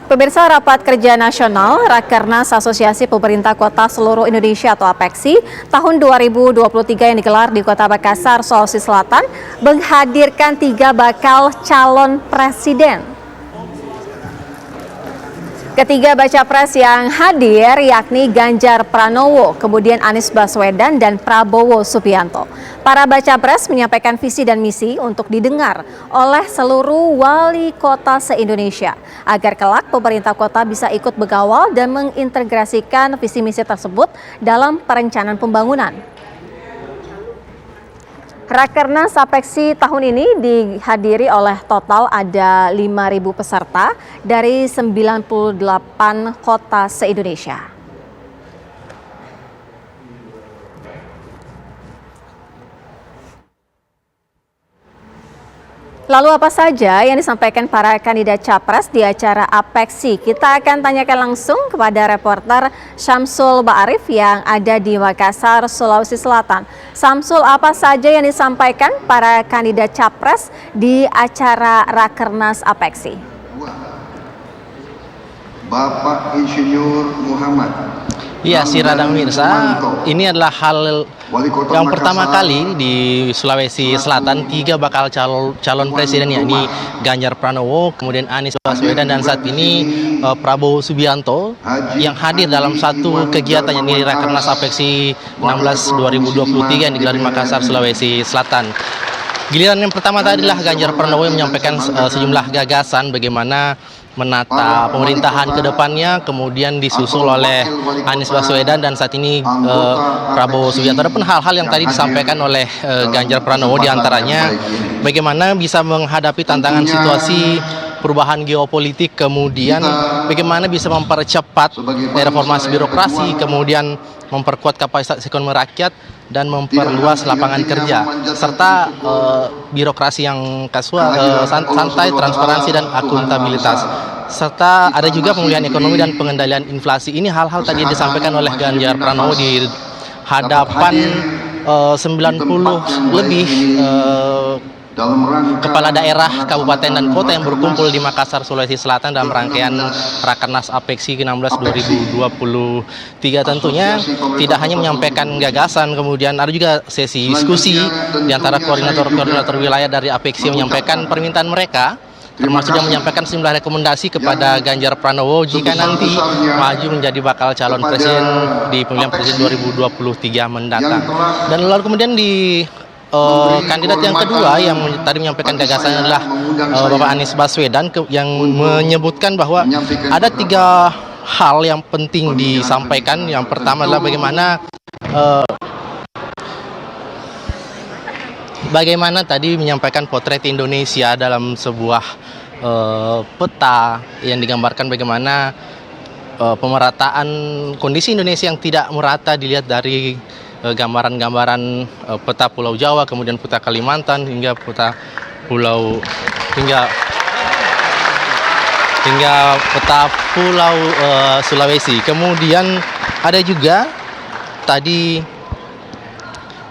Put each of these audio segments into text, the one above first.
Pemirsa, Rapat Kerja Nasional Rakernas Asosiasi Pemerintah Kota Seluruh Indonesia atau APEKSI tahun 2023 yang digelar di Kota Makassar, Sulawesi Selatan menghadirkan 3 bakal calon presiden. Ketiga baca pres yang hadir yakni Ganjar Pranowo, kemudian Anies Baswedan dan Prabowo Subianto. Para baca pres menyampaikan visi dan misi untuk didengar oleh seluruh wali kota se-Indonesia agar kelak pemerintah kota bisa ikut mengawal dan mengintegrasikan visi misi tersebut dalam perencanaan pembangunan. Rakernas APEKSI tahun ini dihadiri oleh total ada 5.000 peserta dari 98 kota se-Indonesia. Lalu apa saja yang disampaikan para kandidat capres di acara APEKSI? Kita akan tanyakan langsung kepada reporter Syamsul Ba'arif yang ada di Makassar, Sulawesi Selatan. Syamsul, apa saja yang disampaikan para kandidat capres di acara Rakernas APEKSI? Bapak Insinyur Muhammad. Iya, Radang Mirsa, ini adalah hal yang pertama kali di Sulawesi Selatan 3 bakal calon presiden, yakni Ganjar Pranowo, kemudian Anies Baswedan, dan saat ini Prabowo Subianto yang hadir dalam satu kegiatan yakni Rakernas APEKSI 16 2023 yang digelar di Makassar, Sulawesi Selatan. Giliran yang pertama tadi adalah Ganjar Pranowo yang menyampaikan sejumlah gagasan bagaimana menata pemerintahan ke depannya, kemudian disusul oleh Anies Baswedan dan saat ini Prabowo Subianto. Ada pun hal-hal yang tadi disampaikan oleh Ganjar Pranowo, diantaranya bagaimana bisa menghadapi tantangan situasi perubahan geopolitik, kemudian bagaimana bisa mempercepat reformasi birokrasi, kemudian memperkuat kapasitas ekonomi rakyat dan memperluas lapangan kerja, serta birokrasi yang santai, transparansi, dan akuntabilitas. Serta ada juga pemulihan ekonomi dan pengendalian inflasi. Ini hal-hal tadi yang disampaikan oleh Ganjar Pranowo di hadapan 90 lebih kepala daerah, kabupaten, dan kota yang berkumpul di Makassar, Sulawesi Selatan dalam rangkaian Rakernas APEKSI 16 2023. Tentunya tidak hanya menyampaikan gagasan, kemudian ada juga sesi diskusi di antara koordinator wilayah dari APEKSI yang menyampaikan permintaan mereka, termasuk yang menyampaikan sejumlah rekomendasi kepada Ganjar Pranowo jika nanti maju menjadi bakal calon presiden di pemilihan presiden 2023 mendatang. Dan lalu kemudian di kandidat yang kedua yang tadi menyampaikan gagasannya adalah Bapak Anies Baswedan yang menyebutkan bahwa ada 3 hal yang penting disampaikan. Yang pertama adalah bagaimana tadi menyampaikan potret Indonesia dalam sebuah peta yang digambarkan bagaimana pemerataan kondisi Indonesia yang tidak merata dilihat dari gambaran-gambaran peta Pulau Jawa, kemudian peta Kalimantan, hingga peta Pulau Sulawesi. Kemudian ada juga tadi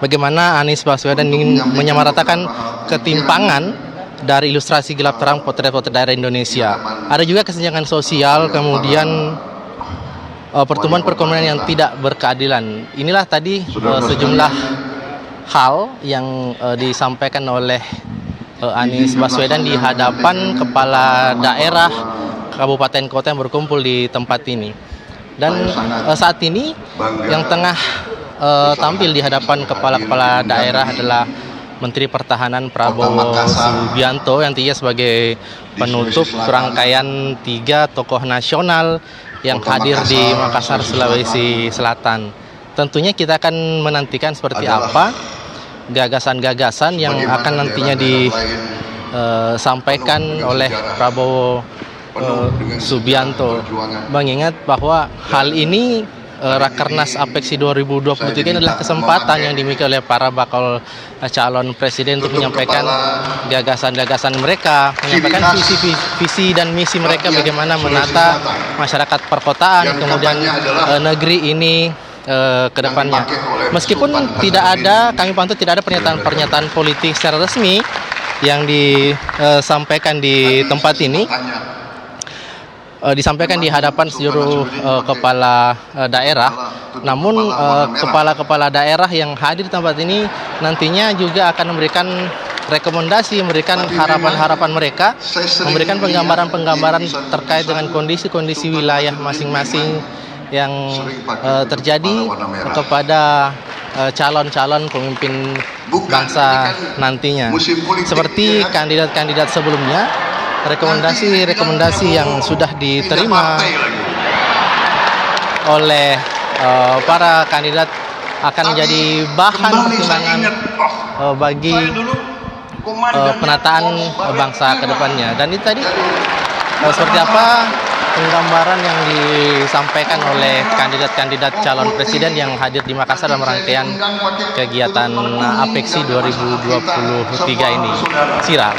bagaimana Anies Baswedan ingin menyamaratakan ketimpangan dari ilustrasi gelap terang potret-potret daerah Indonesia. Ada juga kesenjangan sosial, kemudian pertumbuhan perekonomian yang tidak berkeadilan. Inilah tadi sejumlah hal yang disampaikan oleh Anies Baswedan di hadapan kepala daerah, kabupaten, kota yang berkumpul di tempat ini. Dan saat ini yang tengah tampil di hadapan kepala-kepala daerah adalah Menteri Pertahanan Prabowo Subianto yang nantinya sebagai penutup rangkaian 3 tokoh nasional yang hadir di Makassar, Sulawesi Selatan. Tentunya kita akan menantikan seperti apa gagasan-gagasan yang akan nantinya disampaikan oleh Prabowo Subianto. Mengingat bahwa hal ini Rakernas APEKSI 2023 adalah kesempatan yang dimiliki oleh para bakal calon presiden untuk menyampaikan gagasan-gagasan mereka, menyampaikan visi dan misi mereka bagaimana menata masyarakat perkotaan, kemudian negeri ini ke depannya. Meskipun kami pantau tidak ada pernyataan politik secara resmi yang disampaikan di tempat ini, disampaikan di hadapan seluruh kepala daerah. Namun kepala-kepala daerah yang hadir di tempat ini nantinya juga akan memberikan rekomendasi, memberikan harapan-harapan mereka, memberikan penggambaran-penggambaran terkait dengan kondisi-kondisi wilayah masing-masing yang terjadi kepada calon-calon pemimpin bangsa nantinya. Seperti kandidat-kandidat sebelumnya, rekomendasi-rekomendasi yang sudah diterima oleh para kandidat akan menjadi bahan pertimbangan bagi penataan bangsa ke depannya. Dan itu tadi seperti apa penggambaran yang disampaikan oleh kandidat-kandidat calon presiden yang hadir di Makassar dalam rangkaian kegiatan APEXI 2023 ini. Sira.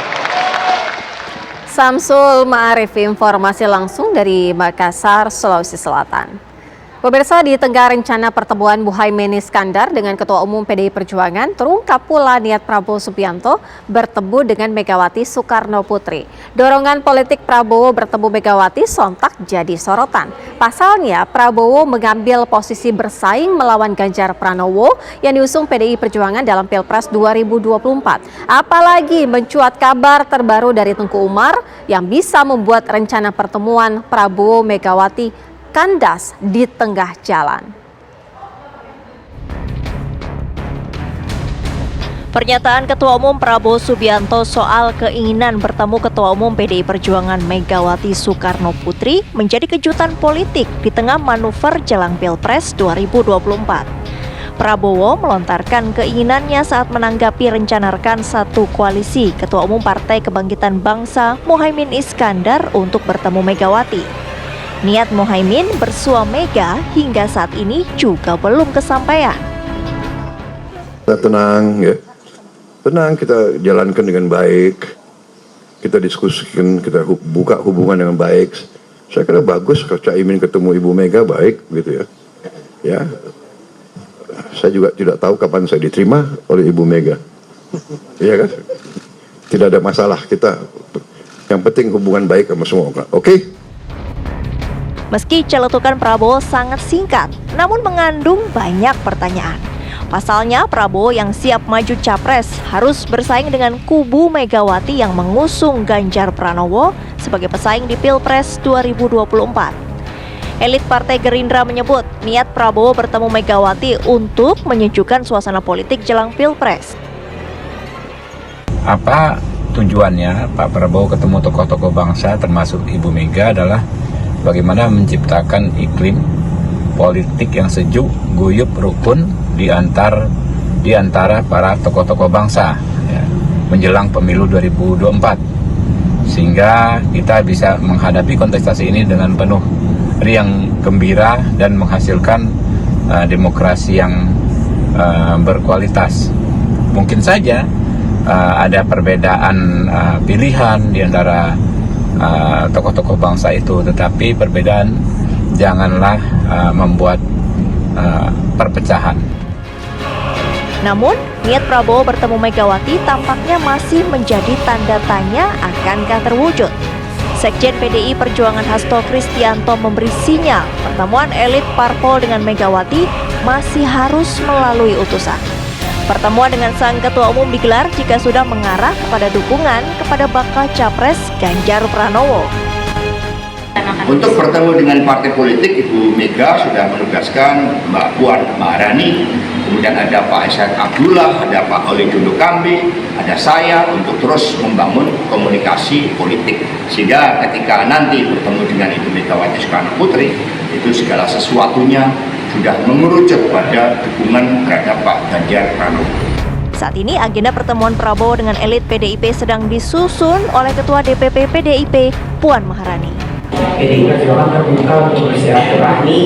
Samsul Ma'arif, informasi langsung dari Makassar, Sulawesi Selatan. Pemirsa, di tengah rencana pertemuan Muhaimin Iskandar dengan Ketua Umum PDI Perjuangan, terungkap pula niat Prabowo Subianto bertemu dengan Megawati Soekarno Putri. Dorongan politik Prabowo bertemu Megawati sontak jadi sorotan. Pasalnya, Prabowo mengambil posisi bersaing melawan Ganjar Pranowo yang diusung PDI Perjuangan dalam Pilpres 2024. Apalagi mencuat kabar terbaru dari Tengku Umar yang bisa membuat rencana pertemuan Prabowo Megawati kandas di tengah jalan. Pernyataan Ketua Umum Prabowo Subianto soal keinginan bertemu Ketua Umum PDI Perjuangan Megawati Soekarno Putri menjadi kejutan politik di tengah manuver jelang Pilpres 2024. Prabowo melontarkan keinginannya saat menanggapi rencana rekan satu koalisi Ketua Umum Partai Kebangkitan Bangsa Muhaimin Iskandar untuk bertemu Megawati. Niat Muhaimin bersua Mega hingga saat ini juga belum kesampaian. Kita tenang ya, tenang, kita jalankan dengan baik, kita diskusikan, kita buka hubungan dengan baik. Saya kira bagus kalau Caimin ketemu Ibu Mega, baik gitu ya. Ya, saya juga tidak tahu kapan saya diterima oleh Ibu Mega. Iya kan? Tidak ada masalah, kita yang penting hubungan baik sama semua. Oke? Meski celetukan Prabowo sangat singkat, namun mengandung banyak pertanyaan. Pasalnya, Prabowo yang siap maju capres harus bersaing dengan kubu Megawati yang mengusung Ganjar Pranowo sebagai pesaing di Pilpres 2024. Elit Partai Gerindra menyebut niat Prabowo bertemu Megawati untuk menyejukkan suasana politik jelang Pilpres. Apa tujuannya Pak Prabowo ketemu tokoh-tokoh bangsa termasuk Ibu Mega adalah bagaimana menciptakan iklim politik yang sejuk, guyup, rukun di antara para tokoh-tokoh bangsa ya, menjelang pemilu 2024, sehingga kita bisa menghadapi kontestasi ini dengan penuh riang gembira dan menghasilkan demokrasi yang berkualitas. Mungkin saja ada perbedaan pilihan di antara tokoh-tokoh bangsa itu, tetapi perbedaan janganlah membuat perpecahan. Namun, niat Prabowo bertemu Megawati tampaknya masih menjadi tanda tanya akankah terwujud. Sekjen PDI Perjuangan Hasto Kristianto memberi sinyal pertemuan elit parpol dengan Megawati masih harus melalui utusan. Pertemuan dengan sang ketua umum digelar jika sudah mengarah kepada dukungan kepada bakal capres Ganjar Pranowo. Untuk bertemu dengan partai politik, Ibu Mega sudah menugaskan Mbak Puan Maharani, kemudian ada Pak Isyad Abdullah, ada Pak Oli Dondo Kambi, ada saya untuk terus membangun komunikasi politik. Sehingga ketika nanti bertemu dengan Ibu Megawati Soekarno Putri, itu segala sesuatunya sudah mengerucut pada dukungan terhadap Pak Ganjar Pranowo. Saat ini agenda pertemuan Prabowo dengan elit PDIP sedang disusun oleh Ketua DPP PDIP Puan Maharani. PDI Perjuangan terbuka untuk bersilaturahmi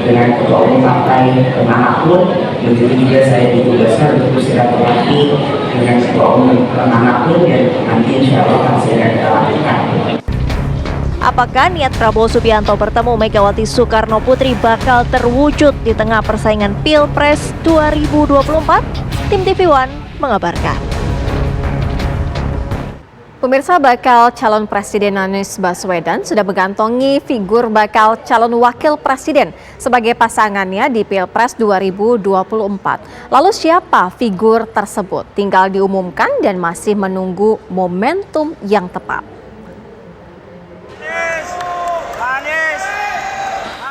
dengan Ketua Umum Partai manapun, begitu juga saya ditugaskan untuk bersilaturahmi dengan Ketua Umum manapun, dan nanti insya Allah akan saya lakukan. Apakah niat Prabowo Subianto bertemu Megawati Soekarno Putri bakal terwujud di tengah persaingan Pilpres 2024? Tim TV One mengabarkan. Pemirsa, bakal calon presiden Anies Baswedan sudah mengantongi figur bakal calon wakil presiden sebagai pasangannya di Pilpres 2024. Lalu siapa figur tersebut? Tinggal diumumkan dan masih menunggu momentum yang tepat.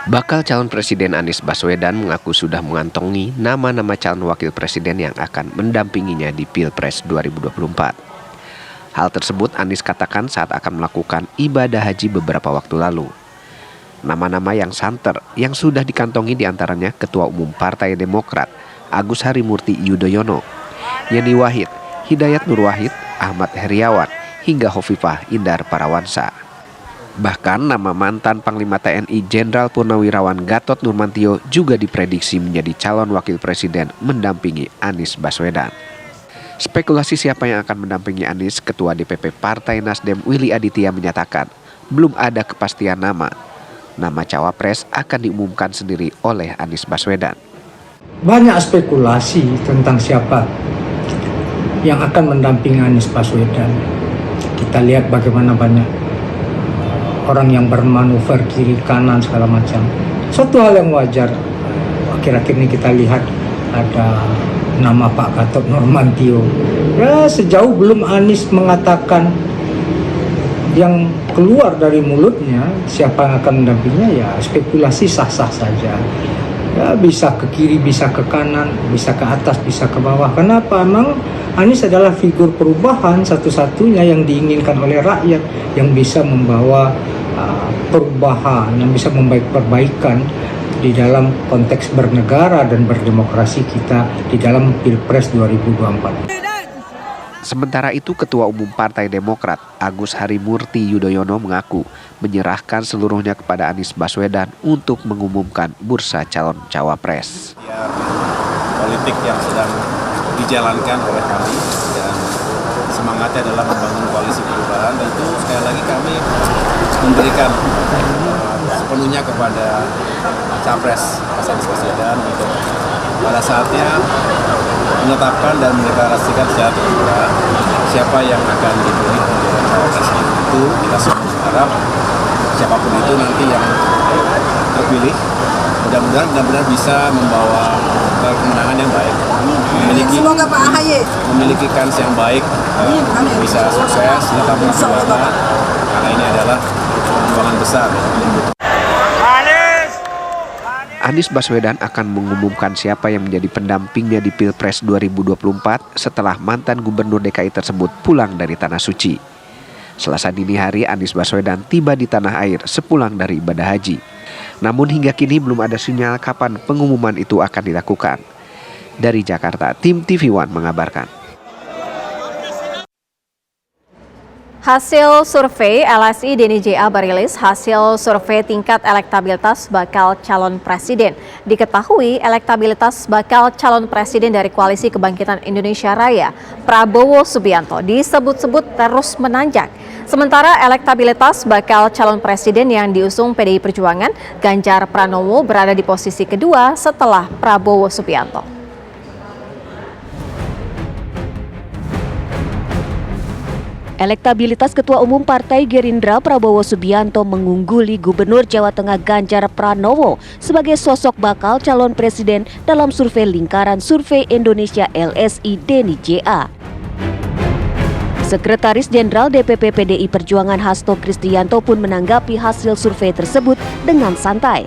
Bakal calon presiden Anies Baswedan mengaku sudah mengantongi nama-nama calon wakil presiden yang akan mendampinginya di Pilpres 2024. Hal tersebut Anies katakan saat akan melakukan ibadah haji beberapa waktu lalu. Nama-nama yang santer yang sudah dikantongi diantaranya Ketua Umum Partai Demokrat Agus Harimurti Yudhoyono, Yeni Wahid, Hidayat Nur Wahid, Ahmad Heriawan, hingga Hovifah Indar Parawansa. Bahkan nama mantan Panglima TNI Jenderal Purnawirawan Gatot Nurmantio juga diprediksi menjadi calon wakil presiden mendampingi Anies Baswedan. Spekulasi siapa yang akan mendampingi Anies, Ketua DPP Partai Nasdem Willy Aditya menyatakan belum ada kepastian nama. Nama cawapres akan diumumkan sendiri oleh Anies Baswedan. Banyak spekulasi tentang siapa yang akan mendampingi Anies Baswedan. Kita lihat bagaimana banyak orang yang bermanuver kiri kanan segala macam. Suatu hal yang wajar. Akhir-akhir ini kita lihat ada nama Pak Gatot Nurmantio. Ya, sejauh belum Anies mengatakan yang keluar dari mulutnya siapa yang akan mendampinginya, ya spekulasi sah-sah saja. Ya, bisa ke kiri, bisa ke kanan, bisa ke atas, bisa ke bawah. Kenapa? Memang Anies adalah figur perubahan satu-satunya yang diinginkan oleh rakyat, yang bisa membawa perubahan, yang bisa membaik perbaikan di dalam konteks bernegara dan berdemokrasi kita di dalam Pilpres 2024. Sementara itu, Ketua Umum Partai Demokrat Agus Harimurti Yudhoyono mengaku menyerahkan seluruhnya kepada Anies Baswedan untuk mengumumkan bursa calon cawapres. Politik yang sedang dijalankan oleh kami dan semangatnya adalah membangun koalisi perubahan, dan itu sekali lagi kami memberikan sepenuhnya kepada Capres Mas Anies Baswedan untuk pada saatnya menetapkan dan mendeklarasikan secara terbuka siapa yang akan dipilih menjadi cawapres. Itu kita semua berharap siapapun itu nanti yang terpilih mudah-mudahan benar-benar bisa membawa kemenangan yang baik, memiliki kans yang baik, bisa sukses dalam perjuangan, karena ini adalah perjuangan besar. Anies Baswedan akan mengumumkan siapa yang menjadi pendampingnya di Pilpres 2024 setelah mantan Gubernur DKI tersebut pulang dari Tanah Suci. Selasa dini hari, Anies Baswedan tiba di tanah air sepulang dari ibadah haji. Namun hingga kini belum ada sinyal kapan pengumuman itu akan dilakukan. Dari Jakarta, tim TV One mengabarkan. Hasil survei LSI DNI.JA merilis hasil survei tingkat elektabilitas bakal calon presiden. Diketahui elektabilitas bakal calon presiden dari Koalisi Kebangkitan Indonesia Raya, Prabowo Subianto, disebut-sebut terus menanjak. Sementara elektabilitas bakal calon presiden yang diusung PDI Perjuangan, Ganjar Pranowo, berada di posisi kedua setelah Prabowo Subianto. Elektabilitas Ketua Umum Partai Gerindra Prabowo Subianto mengungguli Gubernur Jawa Tengah Ganjar Pranowo sebagai sosok bakal calon presiden dalam survei lingkaran survei Indonesia LSI DNI.JA. Sekretaris Jenderal DPP PDI Perjuangan Hasto Kristianto pun menanggapi hasil survei tersebut dengan santai.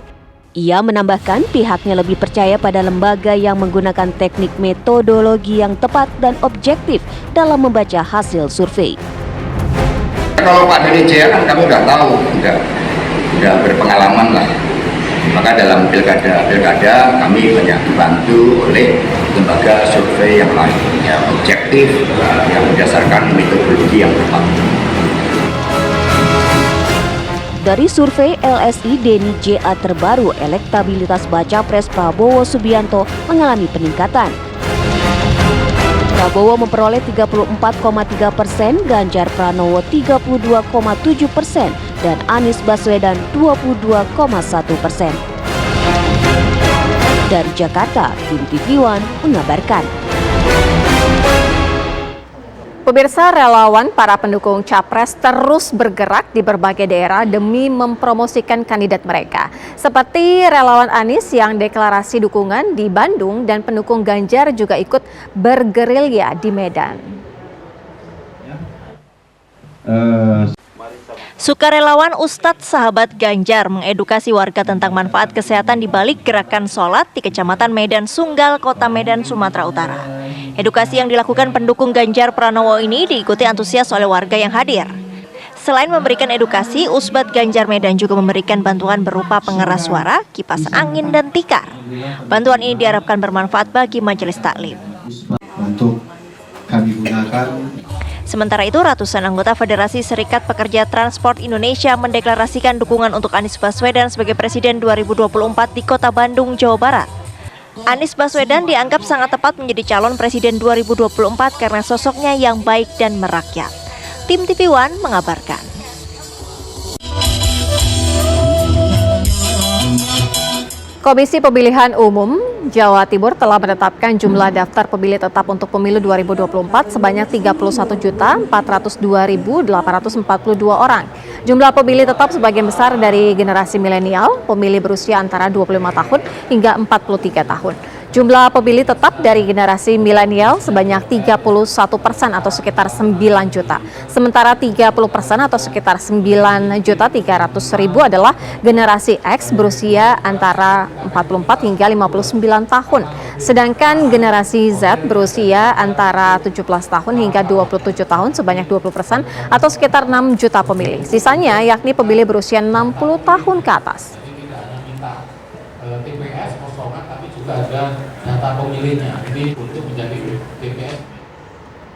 Ia menambahkan pihaknya lebih percaya pada lembaga yang menggunakan teknik metodologi yang tepat dan objektif dalam membaca hasil survei. Kalau Pak DNI.JA kan kamu udah tahu, udah berpengalaman lah. Maka dalam pilkada kami banyak dibantu oleh lembaga survei yang lain, yang objektif, yang berdasarkan metodologi yang tepat. Dari survei LSI DNI.JA terbaru, elektabilitas baca pres Prabowo Subianto mengalami peningkatan. Prabowo memperoleh 34,3%, Ganjar Pranowo 32,7%, dan Anies Baswedan 22,1%. Dari Jakarta, tim TV One mengabarkan. Pemirsa, relawan para pendukung Capres terus bergerak di berbagai daerah demi mempromosikan kandidat mereka. Seperti relawan Anies yang deklarasi dukungan di Bandung dan pendukung Ganjar juga ikut bergerilya di Medan. Sukarelawan Ustadz Sahabat Ganjar mengedukasi warga tentang manfaat kesehatan di balik gerakan sholat di Kecamatan Medan Sunggal, Kota Medan, Sumatera Utara. Edukasi yang dilakukan pendukung Ganjar Pranowo ini diikuti antusias oleh warga yang hadir. Selain memberikan edukasi, Usbat Ganjar Medan juga memberikan bantuan berupa pengeras suara, kipas angin, dan tikar. Bantuan ini diharapkan bermanfaat bagi majelis taklim. Untuk kami gunakan. Sementara itu, ratusan anggota Federasi Serikat Pekerja Transport Indonesia mendeklarasikan dukungan untuk Anies Baswedan sebagai Presiden 2024 di Kota Bandung, Jawa Barat. Anies Baswedan dianggap sangat tepat menjadi calon Presiden 2024 karena sosoknya yang baik dan merakyat. Tim TV One mengabarkan. Komisi Pemilihan Umum Jawa Timur telah menetapkan jumlah daftar pemilih tetap untuk pemilu 2024 sebanyak 31.402.842 orang. Jumlah pemilih tetap sebagian besar dari generasi milenial, pemilih berusia antara 25 tahun hingga 43 tahun. Jumlah pemilih tetap dari generasi milenial sebanyak 31% atau sekitar 9 juta. Sementara 30% atau sekitar 9.300.000 adalah generasi X berusia antara 44 hingga 59 tahun. Sedangkan generasi Z berusia antara 17 tahun hingga 27 tahun sebanyak 20% atau sekitar 6 juta pemilih. Sisanya yakni pemilih berusia 60 tahun ke atas. TPS kosongan tapi juga ada data pemilihnya ini untuk menjadi